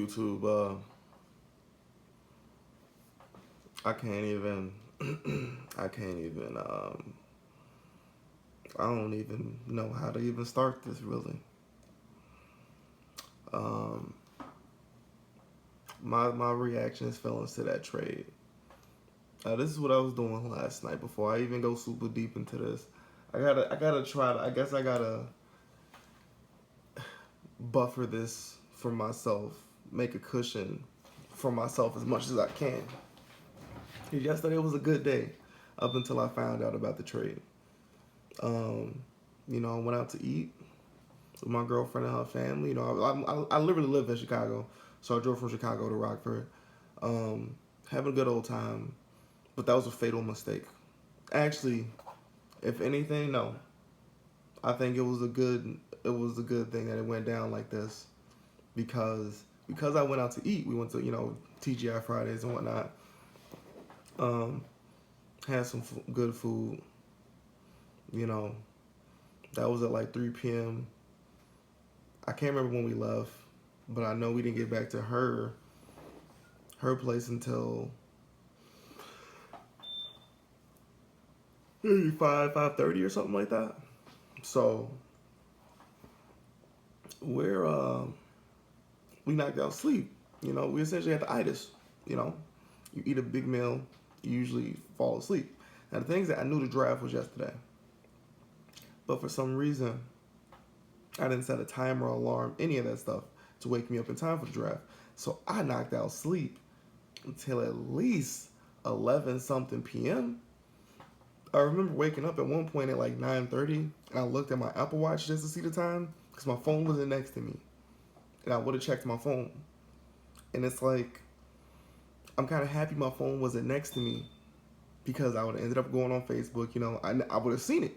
YouTube. I can't even. I can't even. I don't even know how to even start this really. Um, my reactions, feelings to that trade. This is what I was doing last night before I even go super deep into this. I gotta try to. I guess I gotta buffer this for myself, make a cushion for myself as much as I can. Yesterday was a good day up until I found out about the trade. Um, I went out to eat with my girlfriend and her family. I literally live in Chicago, so I drove from Chicago to Rockford. Having a good old time, but that was a fatal mistake. Actually, if anything, no. I think it was a good thing that it went down like this because I went out to eat. We went to TGI Fridays and whatnot. Um, had some good food. You know, that was at like 3 p.m. I can't remember when we left, but I know we didn't get back to her place until maybe 5:30 or something like that. So we're we knocked out sleep. We essentially had the itis. You know, you eat a big meal, you usually fall asleep. Now the things that I knew the draft was yesterday, but for some reason I didn't set a timer or alarm, any of that stuff, to wake me up in time for the draft. So I knocked out sleep until at least 11 something p.m. I remember waking up at one point at like 9:30, and I looked at my Apple Watch just to see the time because my phone wasn't next to me, and I would have checked my phone. And it's like I'm kind of happy my phone wasn't next to me because I would have ended up going on Facebook. I would have seen it,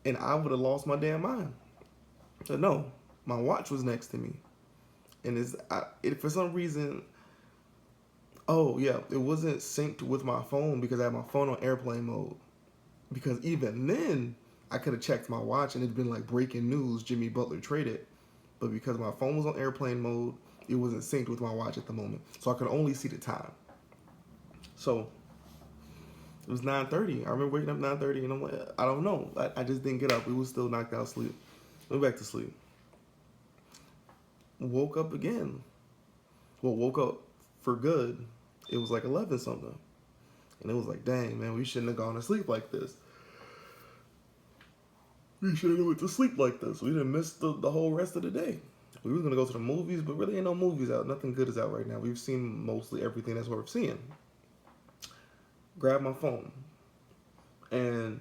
and I would have lost my damn mind. So no, my watch was next to me, and for some reason. Oh yeah, it wasn't synced with my phone because I had my phone on airplane mode. Because even then, I could have checked my watch and it'd been like breaking news: Jimmy Butler traded. But because my phone was on airplane mode, it wasn't synced with my watch at the moment, so I could only see the time. So it was 9:30. I remember waking up 9:30, and I'm like, I don't know. I just didn't get up. We was still knocked out sleep. Went back to sleep. Woke up again. Well, woke up for good. It was like 11 something. And it was like, dang, man, we shouldn't have gone to sleep like this. We should have went to sleep like this. We didn't miss the whole rest of the day. We were going to go to the movies, but really ain't no movies out. Nothing good is out right now. We've seen mostly everything that's worth seeing. Grabbed my phone. And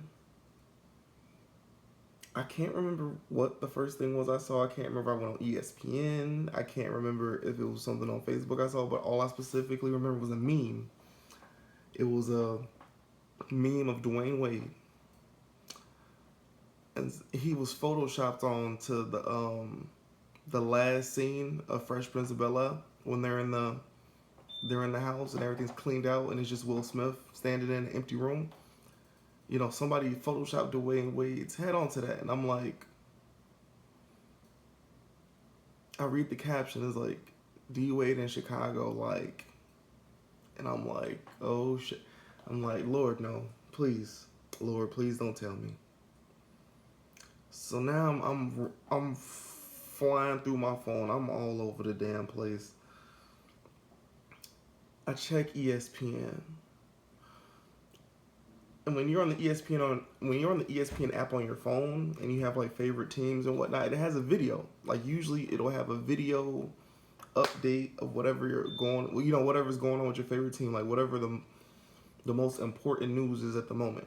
I can't remember what the first thing was I saw. I can't remember I went on ESPN. I can't remember if it was something on Facebook I saw, but all I specifically remember was a meme. It was a meme of Dwayne Wade, and he was photoshopped onto the last scene of Fresh Prince of Bel-Air when they're in the house and everything's cleaned out and it's just Will Smith standing in an empty room. Somebody photoshopped Dwayne Wade's head onto that, and I'm like, I read the caption, it's like, D Wade in Chicago, like, and I'm like, oh shit. I'm like, Lord, no, please, Lord, please don't tell me. So now I'm flying through my phone. I'm all over the damn place. I check ESPN. And when you're on the ESPN app on your phone and you have like favorite teams and whatnot, it has a video. Like usually it'll have a video update of whatever's going on with your favorite team, like whatever the most important news is at the moment.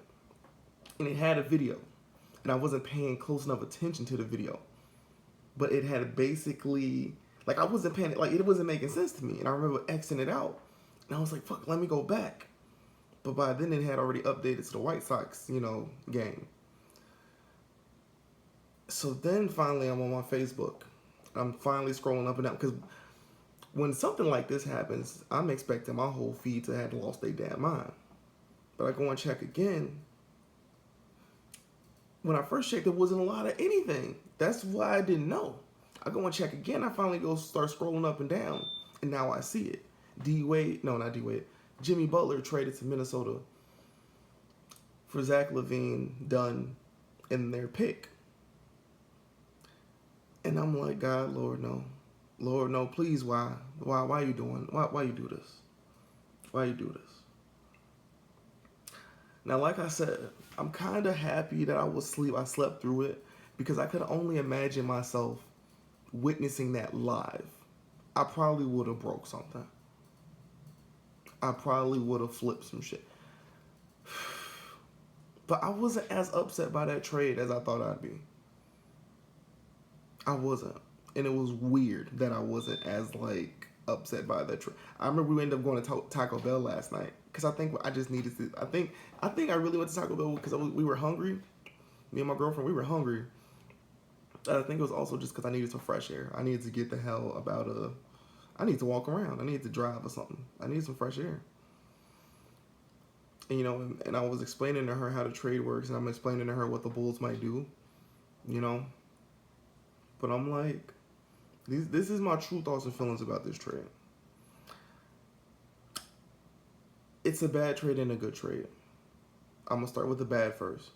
And it had a video. And I wasn't paying close enough attention to the video. But it had basically, like I wasn't paying, like it wasn't making sense to me. And I remember Xing it out. And I was like, fuck, let me go back. But by then it had already updated to the White Sox, game. So then finally I'm on my Facebook. I'm finally scrolling up and down because when something like this happens, I'm expecting my whole feed to have lost their damn mind. But I go and check again. When I first checked, there wasn't a lot of anything. That's why I didn't know. I go and check again. I finally go start scrolling up and down, and now I see it. D Wade, no, not D Wade. Jimmy Butler traded to Minnesota for Zach LaVine, Dunn, and their pick. And I'm like, God, Lord, no. Lord, no, please, why? Why you doing? Why you do this? Why you do this? Now, like I said, I'm kind of happy that I slept through it because I could only imagine myself witnessing that live. I probably would have broke something. I probably would have flipped some shit. But I wasn't as upset by that trade as I thought I'd be. I wasn't. And it was weird that I wasn't as, like, upset by that trade. I remember we ended up going to Taco Bell last night because I think I just needed to. I think I really went to Taco Bell because we were hungry. Me and my girlfriend, we were hungry. I think it was also just because I needed some fresh air. I needed to get the hell about I need to walk around. I need to drive or something. I need some fresh air. And, you know, and I was explaining to her how the trade works, and I'm explaining to her what the Bulls might do, you know. But I'm like, this is my true thoughts and feelings about this trade. It's a bad trade and a good trade. I'm going to start with the bad first.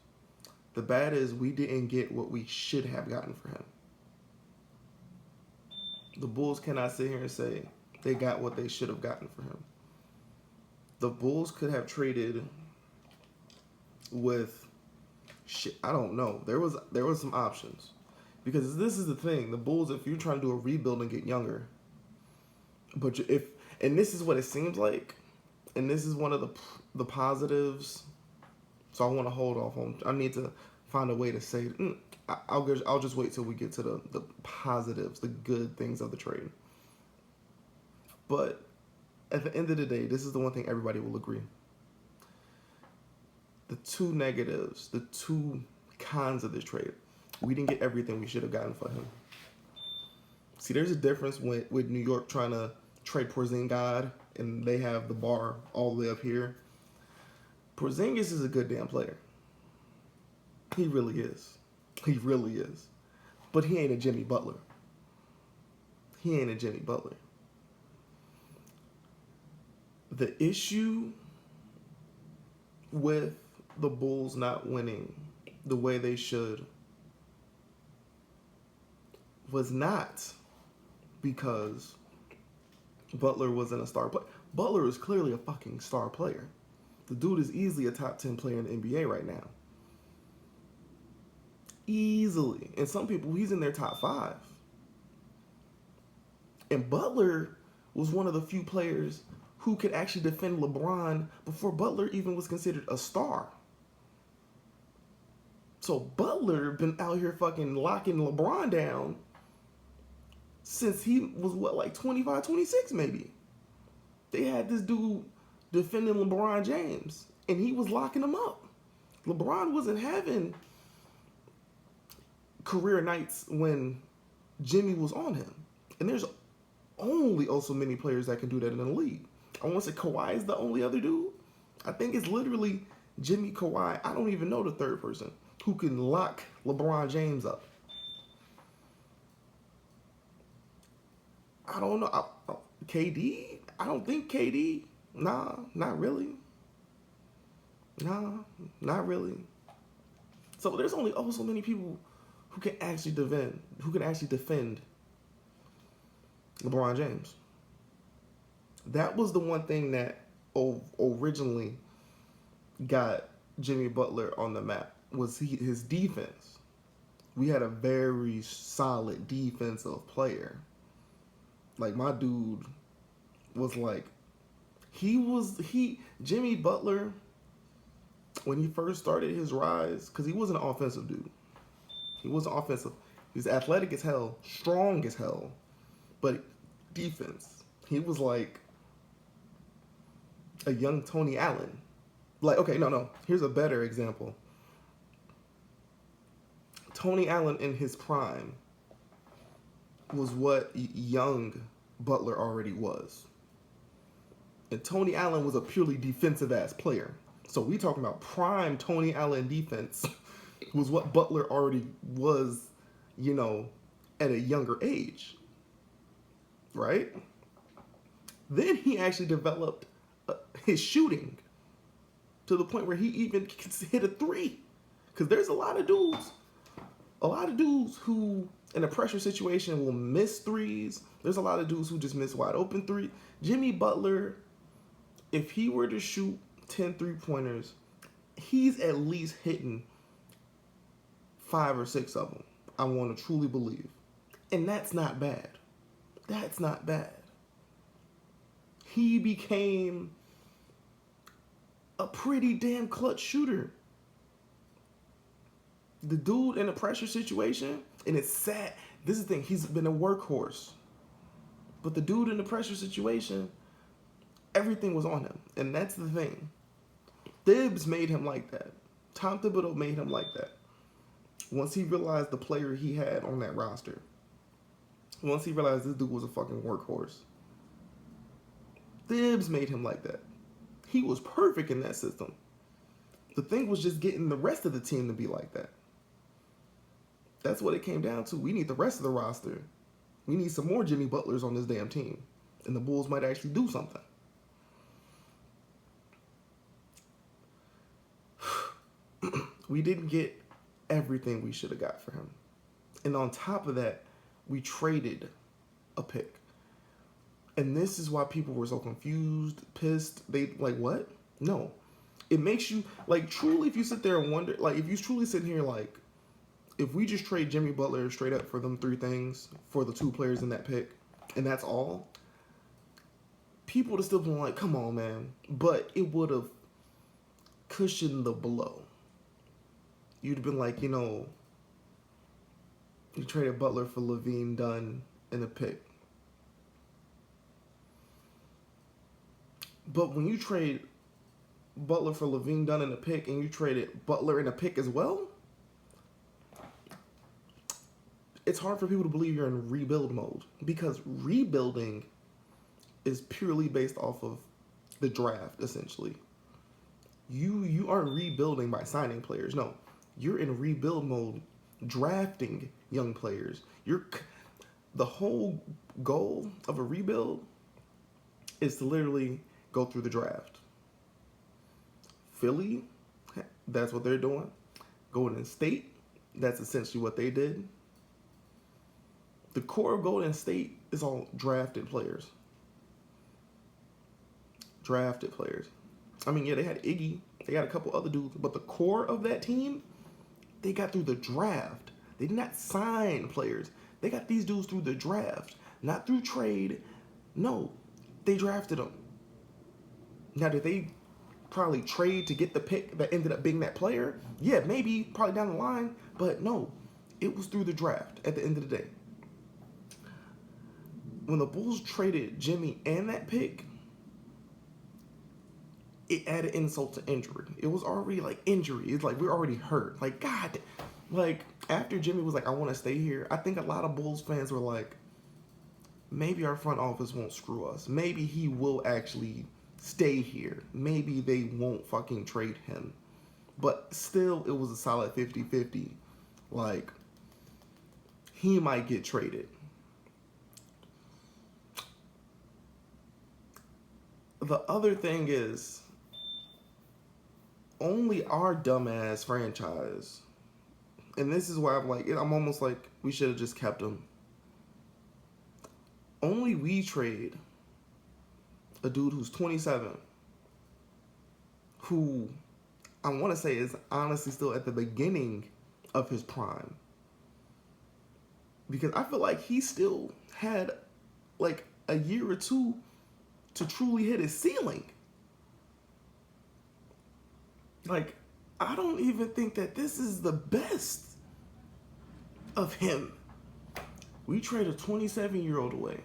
The bad is we didn't get what we should have gotten for him. The Bulls cannot sit here and say they got what they should have gotten for him. The Bulls could have traded with shit. I don't know. There was some options. Because this is the thing. The Bulls, if you're trying to do a rebuild and get younger, and this is what it seems like, and this is one of the positives. So I want to hold off on. I need to find a way to say. I'll just wait till we get to the positives, the good things of the trade. But at the end of the day, this is the one thing everybody will agree. The two negatives, the two cons of this trade. We didn't get everything we should have gotten for him. See, there's a difference with New York trying to trade Porzingis, and they have the bar all the way up here. Porzingis is a good damn player. He really is. He really is. But he ain't a Jimmy Butler. He ain't a Jimmy Butler. The issue with the Bulls not winning the way they should was not because Butler wasn't a star player. Butler is clearly a fucking star player. The dude is easily a top 10 player in the NBA right now. Easily. And some people, he's in their top 5. And Butler was one of the few players who could actually defend LeBron before Butler even was considered a star. So Butler been out here fucking locking LeBron down since he was, like 25, 26 maybe. They had this dude defending LeBron James, and he was locking him up. LeBron wasn't having career nights when Jimmy was on him. And there's only also many players that can do that in the league. I want to say Kawhi is the only other dude. I think it's literally Jimmy, Kawhi. I don't even know the third person who can lock LeBron James up. I don't know. KD? I don't think KD. Nah, not really. Nah, not really. So there's only so many people who can actually defend LeBron James. That was the one thing that originally got Jimmy Butler on the map was his defense. We had a very solid defensive player. Like, my dude was like, Jimmy Butler, when he first started his rise, because he was an offensive dude. He wasn't offensive. He's athletic as hell, strong as hell, but defense. He was like a young Tony Allen. Like, okay, no. Here's a better example. Tony Allen in his prime was what young Butler already was. And Tony Allen was a purely defensive-ass player. So we talking about prime Tony Allen defense was what Butler already was, at a younger age, right? Then he actually developed his shooting to the point where he even can hit a three. Because there's a lot of dudes who in a pressure situation will miss threes. There's a lot of dudes who just miss wide open three. Jimmy Butler, if he were to shoot 10 3-pointers, he's at least hitting 5 or 6 of them. I want to truly believe. And that's not bad. That's not bad. He became a pretty damn clutch shooter. The dude in a pressure situation, and it's sad. This is the thing, he's been a workhorse. But the dude in the pressure situation, everything was on him. And that's the thing. Thibs made him like that. Tom Thibodeau made him like that. Once he realized the player he had on that roster. Once he realized this dude was a fucking workhorse. Thibs made him like that. He was perfect in that system. The thing was just getting the rest of the team to be like that. That's what it came down to. We need the rest of the roster. We need some more Jimmy Butlers on this damn team. And the Bulls might actually do something. We didn't get everything we should have got for him. And on top of that, we traded a pick. And this is why people were so confused, pissed. They, like, what? No. It makes you, like, truly, if you sit there and wonder, like, if you truly sit here, like, if we just trade Jimmy Butler straight up for them 3 things, for the 2 players in that pick, and that's all, people would have still been like, come on, man. But it would have cushioned the blow. You'd have been like, you know, you traded Butler for Levine, Dunn, and a pick. But when you trade Butler for Levine, Dunn, and a pick, and you traded Butler and a pick as well, it's hard for people to believe you're in rebuild mode. Because rebuilding is purely based off of the draft, essentially. You aren't rebuilding by signing players. No, you're in rebuild mode, drafting young players. The whole goal of a rebuild is to literally go through the draft. Philly, that's what they're doing. Golden State, that's essentially what they did. The core of Golden State is all drafted players. Drafted players. I mean, yeah, they had Iggy. They got a couple other dudes. But the core of that team, they got through the draft. They did not sign players. They got these dudes through the draft. Not through trade. No, they drafted them. Now, did they probably trade to get the pick that ended up being that player? Yeah, maybe, probably down the line. But no, it was through the draft at the end of the day. When the Bulls traded Jimmy and that pick, it added insult to injury. It was already like injury. It's like we're already hurt. Like, God, like after Jimmy was like, I want to stay here, I think a lot of Bulls fans were like, maybe our front office won't screw us. Maybe he will actually stay here. Maybe they won't fucking trade him. But still, it was a solid 50-50. Like, he might get traded. The other thing is, only our dumbass franchise, and this is why I'm almost like, we should have just kept him. Only we trade a dude who's 27, who I want to say is honestly still at the beginning of his prime. Because I feel like he still had like a year or two to truly hit his ceiling. Like, I don't even think that this is the best of him. We trade a 27-year-old away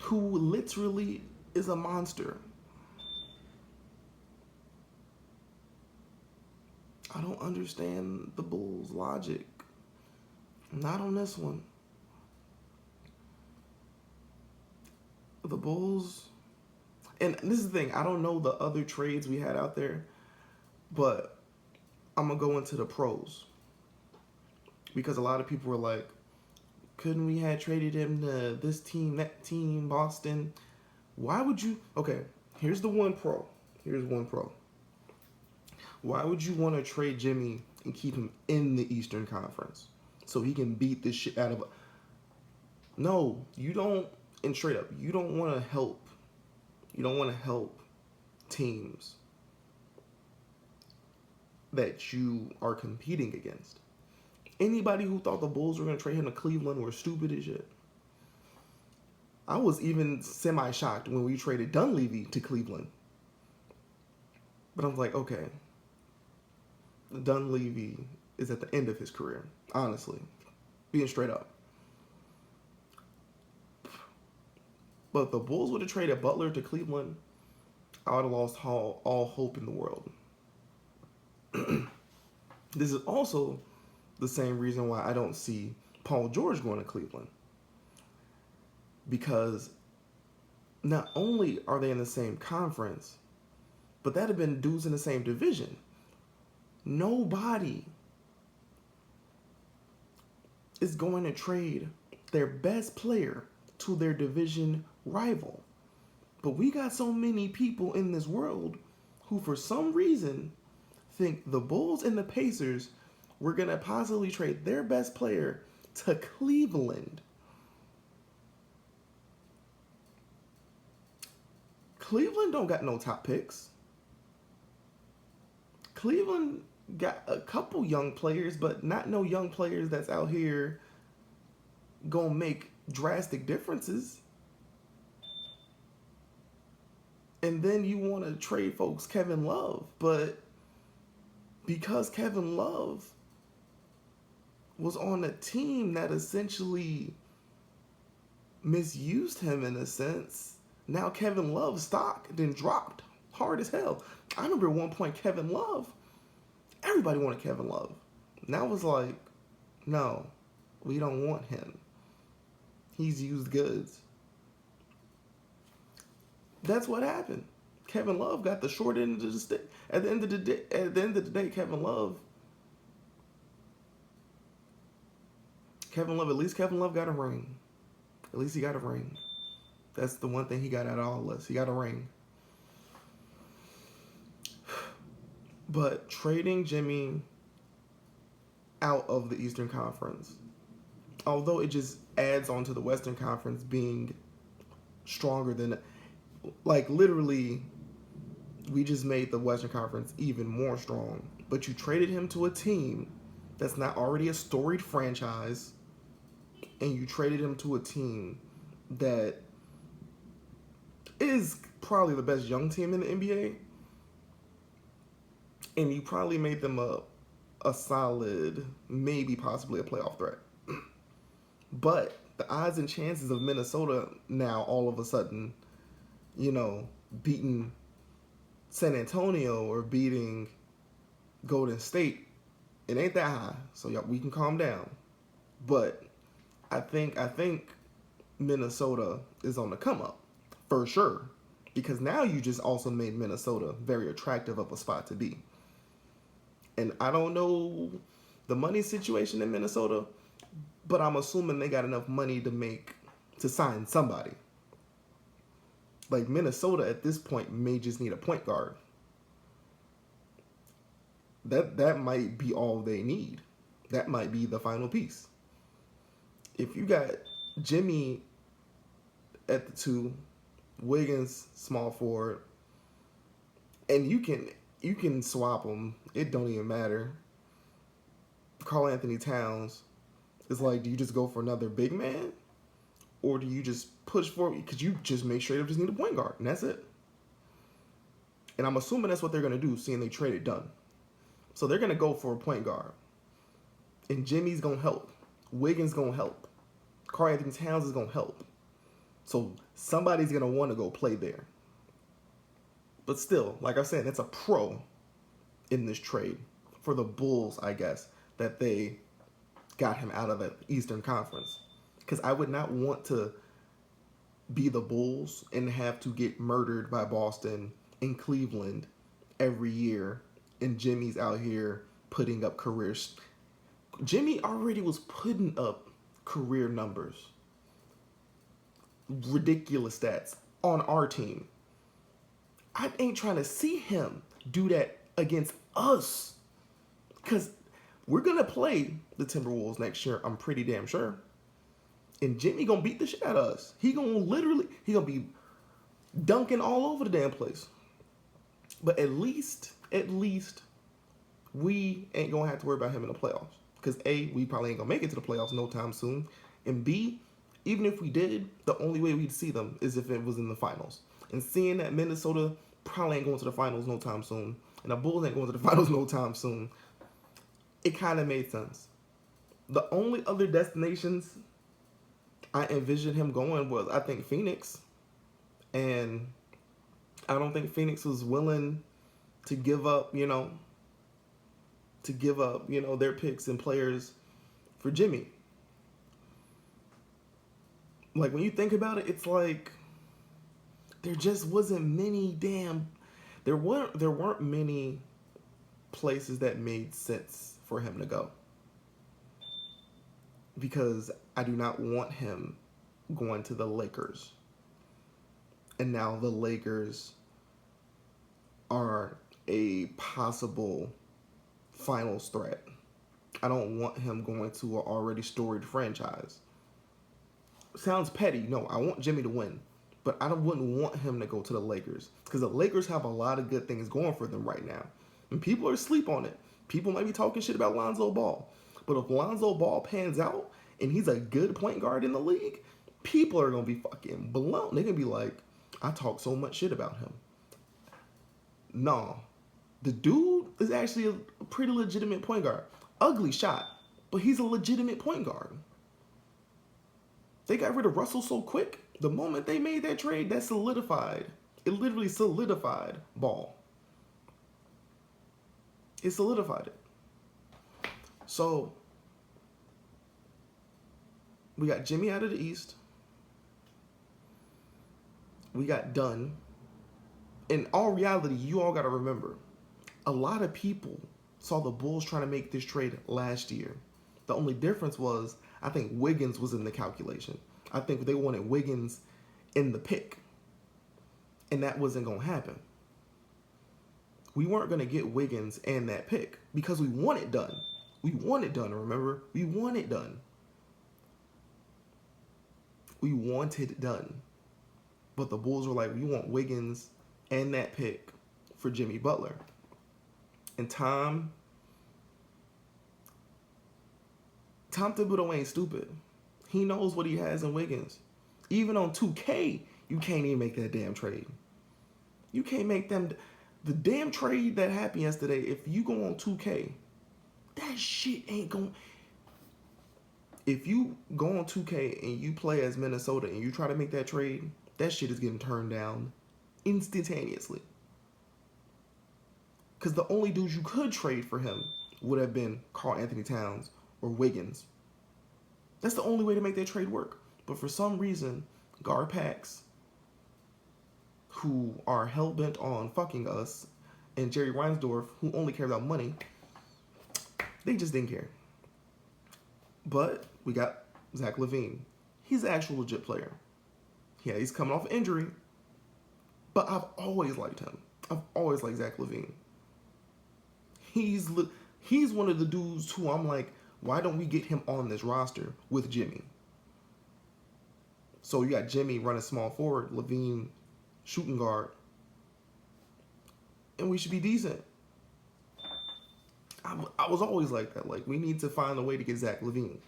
who literally is a monster. I don't understand the Bulls' logic. Not on this one. The Bulls, and this is the thing, I don't know the other trades we had out there, but I'm going to go into the pros. Because a lot of people were like, couldn't we have traded him to this team, that team, Boston? Why would you? Okay, here's the one pro. Here's one pro. Why would you want to trade Jimmy and keep him in the Eastern Conference so he can beat this shit out of? No, you don't. And straight up, you don't want to help. You don't want to help teams that you are competing against. Anybody who thought the Bulls were going to trade him to Cleveland were stupid as shit. I was even semi-shocked when we traded Dunleavy to Cleveland. But I was like, okay, Dunleavy is at the end of his career, honestly, being straight up. But the Bulls would have traded Butler to Cleveland, I would have lost all hope in the world. This is also the same reason why I don't see Paul George going to Cleveland. Because not only are they in the same conference, but that have been dudes in the same division. Nobody is going to trade their best player to their division rival. But we got so many people in this world who, for some reason, think the Bulls and the Pacers were going to possibly trade their best player to Cleveland. Cleveland don't got no top picks. Cleveland got a couple young players, but not no young players that's out here gonna make drastic differences. And then you want to trade folks Kevin Love, but because Kevin Love was on a team that essentially misused him in a sense, now Kevin Love's stock then dropped hard as hell. I remember at one point Kevin Love, everybody wanted Kevin Love. Now it was like, no, we don't want him. He's used goods. That's what happened. Kevin Love got the short end of the stick. At the end of the day, Kevin Love, at least Kevin Love got a ring. At least he got a ring. That's the one thing he got out of all of us. He got a ring. But trading Jimmy out of the Eastern Conference, although it just adds on to the Western Conference being stronger than, like, literally, we just made the Western Conference even more strong. But you traded him to a team that's not already a storied franchise, and you traded him to a team that is probably the best young team in the NBA, and you probably made them a solid, maybe possibly a playoff threat. But the odds and chances of Minnesota now all of a sudden, beating San Antonio or beating Golden State, it ain't that high. So yeah, we can calm down. But I think Minnesota is on the come up for sure, because now you just also made Minnesota very attractive of a spot to be. And I don't know the money situation in Minnesota, but I'm assuming they got enough money to sign somebody. Like, Minnesota at this point may just need a point guard. That might be all they need. That might be the final piece. If you got Jimmy at the 2, Wiggins small forward, and you can swap them. It don't even matter. Karl Anthony Towns is like, do you just go for another big man? Or do you just push for it? Because you just make sure they just need a point guard, and that's it. And I'm assuming that's what they're going to do, seeing they traded Dunn. So they're going to go for a point guard. And Jimmy's going to help. Wiggins going to help. Karl Anthony Towns is going to help. So somebody's going to want to go play there. But still, like I said, that's a pro in this trade for the Bulls, I guess, that they got him out of the Eastern Conference. Because I would not want to be the Bulls and have to get murdered by Boston and Cleveland every year, and Jimmy's out here putting up careers. Jimmy already was putting up career numbers, ridiculous stats on our team. I ain't trying to see him do that against us. Because we're going to play the Timberwolves next year, I'm pretty damn sure. And Jimmy going to beat the shit out of us. He going to be dunking all over the damn place. But at least, we ain't going to have to worry about him in the playoffs. Because A, we probably ain't going to make it to the playoffs no time soon. And B, even if we did, the only way we'd see them is if it was in the finals. And seeing that Minnesota probably ain't going to the finals no time soon, and the Bulls ain't going to the finals no time soon, it kind of made sense. The only other destinations I envisioned him going was, I think, Phoenix. And I don't think Phoenix was willing to give up, their picks and players for Jimmy. Like, when you think about it, it's like there just wasn't many there weren't many places that made sense for him to go. Because I do not want him going to the Lakers. And now the Lakers are a possible finals threat. I don't want him going to an already storied franchise. Sounds petty. No, I want Jimmy to win. But I wouldn't want him to go to the Lakers. Because the Lakers have a lot of good things going for them right now. And people are asleep on it. People might be talking shit about Lonzo Ball. But if Lonzo Ball pans out and he's a good point guard in the league, people are going to be fucking blown. They're going to be like, I talk so much shit about him. No. The dude is actually a pretty legitimate point guard. Ugly shot, but he's a legitimate point guard. They got rid of Russell so quick. The moment they made that trade, that solidified. It literally solidified Ball. It solidified it. So, we got Jimmy out of the East. We got Dunn. In all reality, you all got to remember, a lot of people saw the Bulls trying to make this trade last year. The only difference was, I think Wiggins was in the calculation. I think they wanted Wiggins in the pick. And that wasn't going to happen. We weren't going to get Wiggins and that pick because we wanted Dunn. We wanted Dunn, remember? We wanted Dunn. We wanted Dunn. But the Bulls were like, we want Wiggins and that pick for Jimmy Butler. And Tom Thibodeau ain't stupid. He knows what he has in Wiggins. Even on 2K, you can't even make that damn trade. You can't make them... The damn trade that happened yesterday, if you go on 2K, that shit ain't going... If you go on 2K and you play as Minnesota and you try to make that trade, that shit is getting turned down instantaneously. Because the only dudes you could trade for him would have been Karl Anthony Towns or Wiggins. That's the only way to make that trade work. But for some reason, Garpax, who are hell-bent on fucking us, and Jerry Reinsdorf, who only cares about money, they just didn't care. But we got Zach LaVine. He's an actual legit player. Yeah, he's coming off injury, but I've always liked him. I've always liked Zach LaVine. He's one of the dudes who I'm like, why don't we get him on this roster with Jimmy? So you got Jimmy running small forward, LaVine shooting guard, and we should be decent. I was always like that. Like, we need to find a way to get Zach LaVine.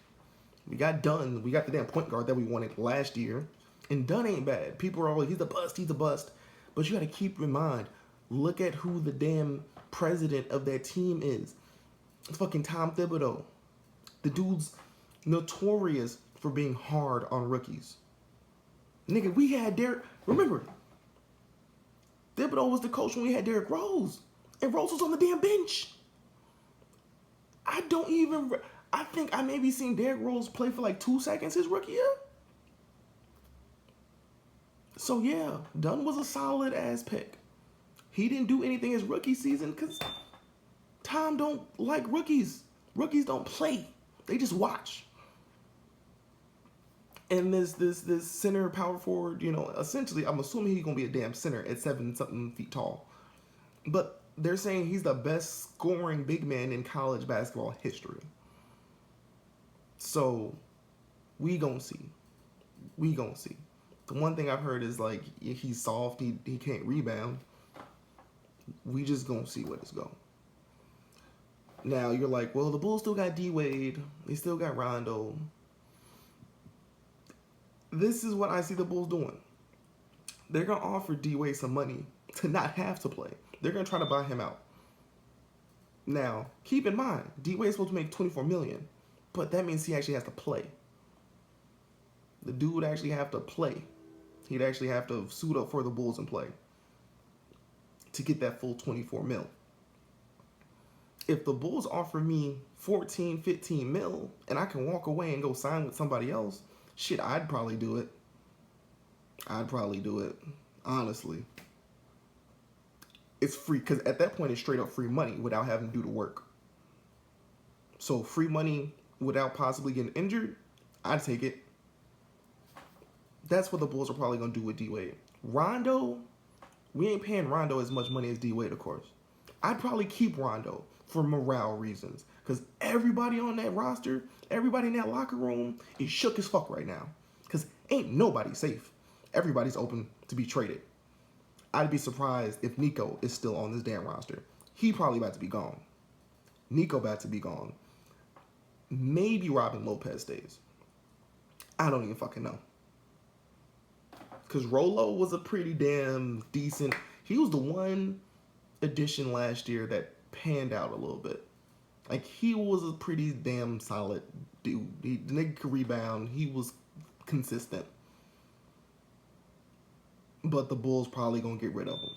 We got Dunn. We got the damn point guard that we wanted last year. And Dunn ain't bad. People are always, he's a bust. But you got to keep in mind, look at who the damn president of that team is. It's fucking Tom Thibodeau. The dude's notorious for being hard on rookies. Nigga, we had Derrick. Remember, Thibodeau was the coach when we had Derrick Rose. And Rose was on the damn bench. I think I maybe seen Derrick Rose play for like 2 seconds his rookie year. So yeah, Dunn was a solid ass pick. He didn't do anything his rookie season because Tom don't like rookies. Rookies don't play. They just watch. And this center power forward, essentially, I'm assuming he's gonna be a damn center at 7 something feet tall. But they're saying he's the best scoring big man in college basketball history. So we gonna see. We gonna see. The one thing I've heard is like he's soft. He can't rebound. We just gonna see what it's going. Now you're like, well, the Bulls still got D Wade. They still got Rondo. This is what I see the Bulls doing. They're gonna offer D Wade some money to not have to play. They're gonna try to buy him out. Now, keep in mind, D Wade's supposed to make $24 million, but that means he actually has to play. The dude would actually have to play. He'd actually have to suit up for the Bulls and play to get that full 24 mil. If the Bulls offer me 14, 15 mil and I can walk away and go sign with somebody else, shit, I'd probably do it. Honestly. It's free, because at that point it's straight up free money without having to do the work. So free money without possibly getting injured, I'd take it. That's what the Bulls are probably going to do with D-Wade. Rondo, we ain't paying Rondo as much money as D-Wade, of course. I'd probably keep Rondo for morale reasons, because everybody on that roster, everybody in that locker room is shook as fuck right now, because ain't nobody safe. Everybody's open to be traded. I'd be surprised if Nico is still on this damn roster. He probably about to be gone. Nico about to be gone. Maybe Robin Lopez stays. I don't even fucking know. Because Rolo was a pretty damn decent... He was the one addition last year that panned out a little bit. Like, he was a pretty damn solid dude. The nigga could rebound. He was consistent. But the Bulls probably going to get rid of him.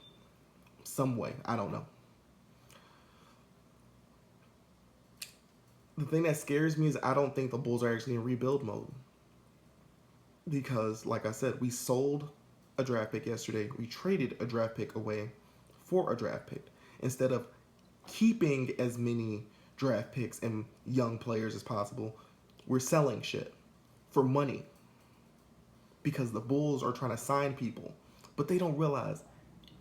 Some way. I don't know. The thing that scares me is I don't think the Bulls are actually in rebuild mode. Because, like I said, we sold a draft pick yesterday. We traded a draft pick away for a draft pick. Instead of keeping as many draft picks and young players as possible, we're selling shit for money. Because the Bulls are trying to sign people. But they don't realize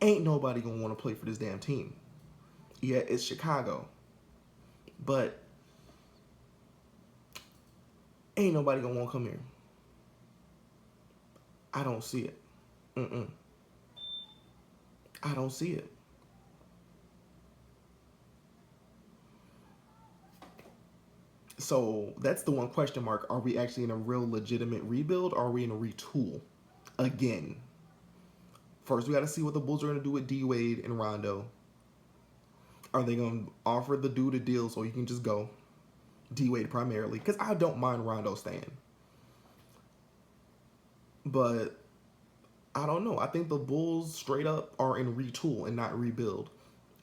ain't nobody going to want to play for this damn team. Yeah, it's Chicago. But ain't nobody going to want to come here. I don't see it. I don't see it. So that's the one question mark. Are we actually in a real legitimate rebuild, or are we in a retool again? First, we got to see what the Bulls are going to do with D-Wade and Rondo. Are they going to offer the dude a deal so he can just go? D-Wade primarily. Because I don't mind Rondo staying. But I don't know. I think the Bulls straight up are in retool and not rebuild.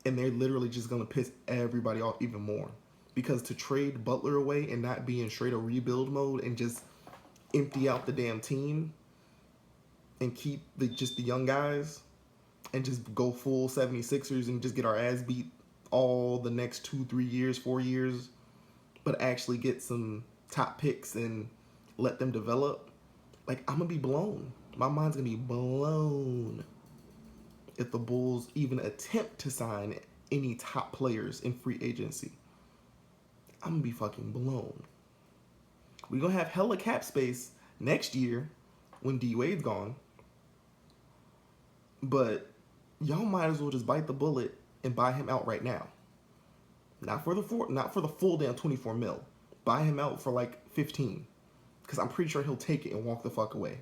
And they're literally just going to piss everybody off even more. Because to trade Butler away and not be in straight up rebuild mode and just empty out the damn team and keep just the young guys and just go full 76ers and just get our ass beat all the next 2, 3 years, 4 years, but actually get some top picks and let them develop, like, I'm going to be blown. My mind's going to be blown if the Bulls even attempt to sign any top players in free agency. I'm going to be fucking blown. We're going to have hella cap space next year when D-Wade's gone. But y'all might as well just bite the bullet and buy him out right now. Not for the full damn 24 mil. Buy him out for like 15. Because I'm pretty sure he'll take it and walk the fuck away.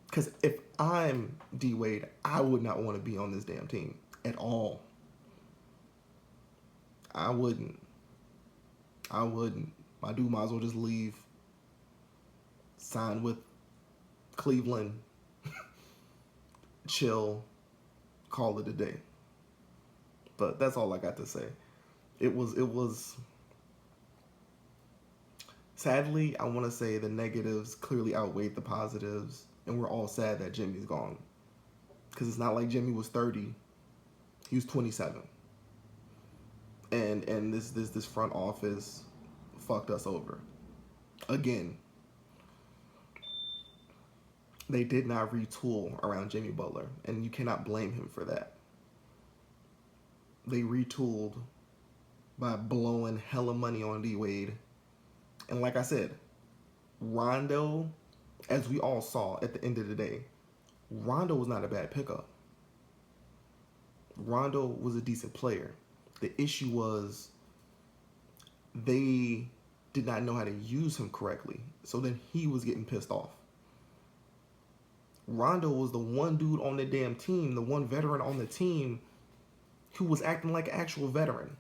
Because if I'm D-Wade, I would not want to be on this damn team at all. I wouldn't. My dude might as well just leave. Sign with Cleveland. Chill. Call it a day. But that's all I got to say. It was sadly, I want to say the negatives clearly outweighed the positives, and we're all sad that Jimmy's gone. Because it's not like Jimmy was 30. He was 27. And this front office fucked us over. Again. They did not retool around Jimmy Butler, and you cannot blame him for that. They retooled by blowing hella money on D Wade. And like I said, Rondo, as we all saw at the end of the day, Rondo was not a bad pickup. Rondo was a decent player. The issue was they did not know how to use him correctly. So then he was getting pissed off. Rondo was the one dude on the damn team, the one veteran on the team who was acting like an actual veteran.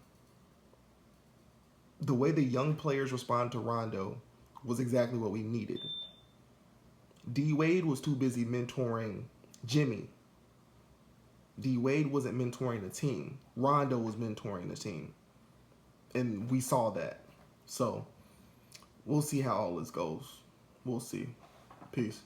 The way the young players responded to Rondo was exactly what we needed. D Wade was too busy mentoring Jimmy. D Wade wasn't mentoring the team. Rondo was mentoring the team. And we saw that. So, we'll see how all this goes. We'll see. Peace.